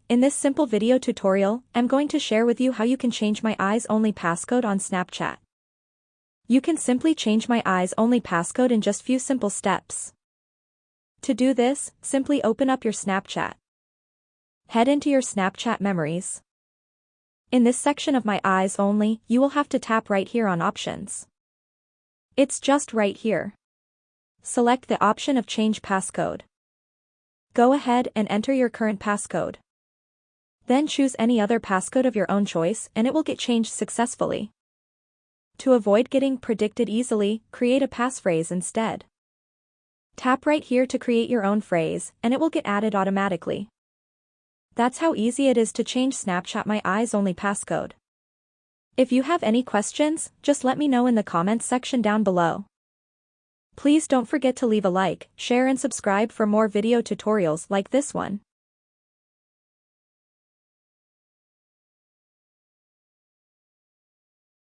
In this simple video tutorial, I'm going to share with you how you can change my eyes only passcode on Snapchat. You can simply change my eyes only passcode in just few simple steps. To do this, simply open up your Snapchat. Head into your Snapchat memories. In this section of my eyes only, you will have to tap right here on options. It's just right here. Select the option of change passcode. Go ahead and enter your current passcode. Then choose any other passcode of your own choice and it will get changed successfully. To avoid getting predicted easily, create a passphrase instead. Tap right here to create your own phrase and it will get added automatically. That's how easy it is to change Snapchat My Eyes Only passcode. If you have any questions, just let me know in the comments section down below. Please don't forget to leave a like, share and subscribe for more video tutorials like this one.